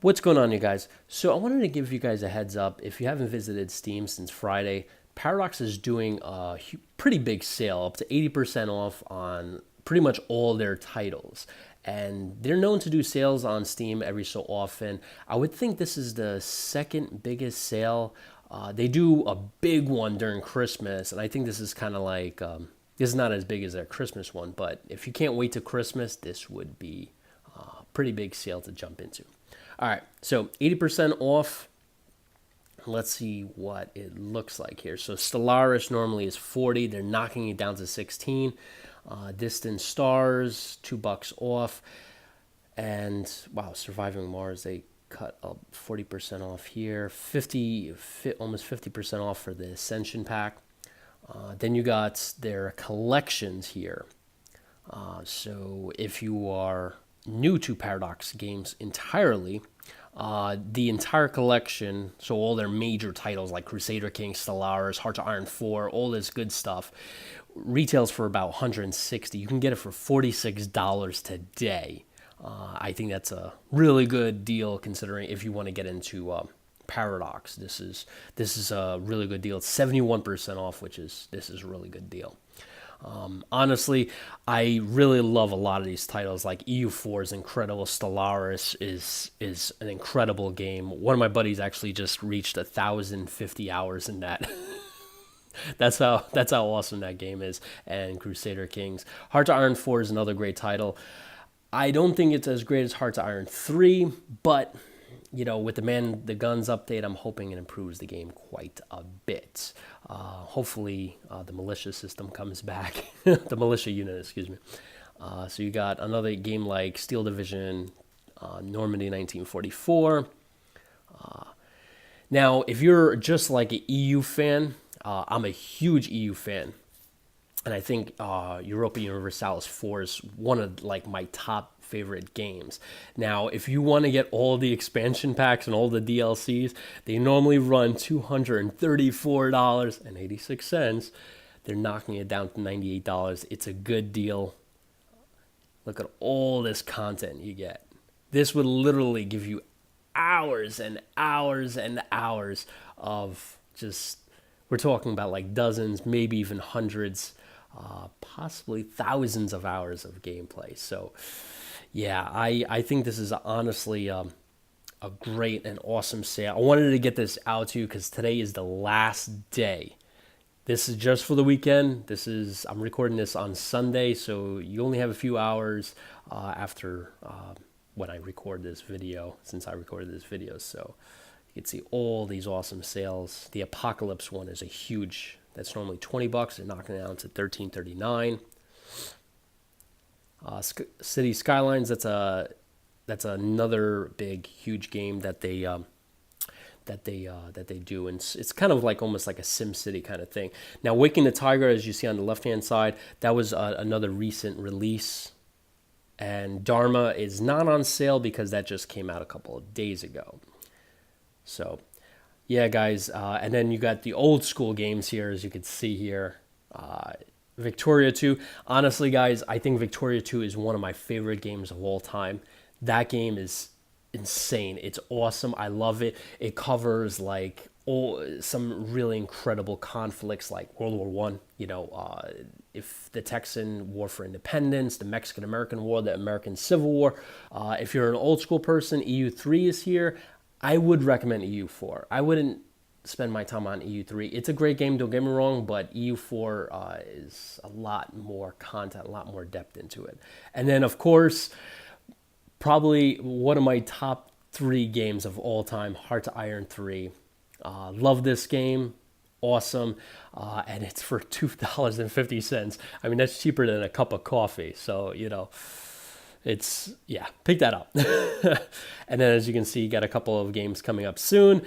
What's going on, you guys? So, I wanted to give you guys a heads up. If you haven't visited Steam since Friday, Paradox is doing a pretty big sale, up to 80% off on pretty much all their titles. And they're known to do sales on Steam every so often. I would think this is the second biggest sale. They do a big one during Christmas, and I think this is kind of like this is not as big as their Christmas one, but if you can't wait to Christmas, this would be a pretty big sale to jump into. All right, so 80% off. Let's see what it looks like here. So Stellaris normally is 40. They're knocking it down to 16. Distant Stars, $2 off. And wow, Surviving Mars, they cut up 40% off here. Almost 50% off for the Ascension pack. Then you got their collections here. So if you are new to Paradox games entirely, the entire collection, so all their major titles like Crusader Kings, Stellaris, Hearts of Iron 4, all this good stuff, retails for about 160. You can get it for $46 today. I think that's a really good deal considering if you want to get into Paradox. This is a really good deal. It's 71% off, this is a really good deal. Honestly, I really love a lot of these titles. Like EU4 is incredible. Stellaris is an incredible game. One of my buddies actually just reached 1,050 hours in that. That's how awesome that game is. And Crusader Kings, Hearts of Iron 4 is another great title. I don't think it's as great as Hearts of Iron 3, but with the Man the Guns update, I'm hoping it improves the game quite a bit. Hopefully, the militia system comes back, the militia unit, excuse me. So you got another game like Steel Division, Normandy 1944. Now, if you're just like an EU fan, I'm a huge EU fan. And I think Europa Universalis 4 is one of like my top favorite games. Now, if you want to get all the expansion packs and all the DLCs, they normally run $234.86. They're knocking it down to $98. It's a good deal. Look at all this content you get. This would literally give you hours and hours and hours of just, we're talking about like dozens, maybe even hundreds, possibly thousands of hours of gameplay. So, yeah, I think this is honestly a great and awesome sale. I wanted to get this out to you because today is the last day. This is just for the weekend. I'm recording this on Sunday, so you only have a few hours after when I record this video, since I recorded this video. So you can see all these awesome sales. The Apocalypse one is that's normally $20. They're knocking it down to $13.39. City Skylines, that's another big huge game that they do, and it's kind of like almost like a Sim City kind of thing. Now, Waking the Tiger, as you see on the left hand side, that was another recent release, and Dharma is not on sale because that just came out a couple of days ago. So yeah, guys, and then you got the old school games here, as you can see here. Victoria 2. Honestly, guys, I think Victoria 2 is one of my favorite games of all time. That game is insane. It's awesome. I love it. It covers like some really incredible conflicts like World War One. If the Texan War for Independence, the Mexican American War, the American Civil War. If you're an old school person, EU3 is here. I would recommend EU4. I wouldn't spend my time on EU3. It's a great game, don't get me wrong, but EU4 is a lot more content, a lot more depth into it. And then, of course, probably one of my top 3 games of all time, Hearts of Iron 3. Love this game. Awesome. And it's for $2.50. I mean, that's cheaper than a cup of coffee. So, pick that up. And then, as you can see, you got a couple of games coming up soon.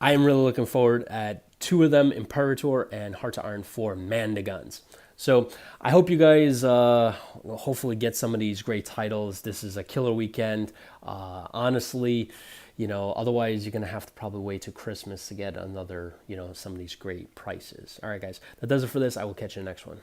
I am really looking forward at 2 of them, Imperator and Hearts of Iron 4, Man the Guns. So I hope you guys will hopefully get some of these great titles. This is a killer weekend. Honestly, otherwise you're going to have to probably wait till Christmas to get another, some of these great prices. All right, guys, that does it for this. I will catch you in the next one.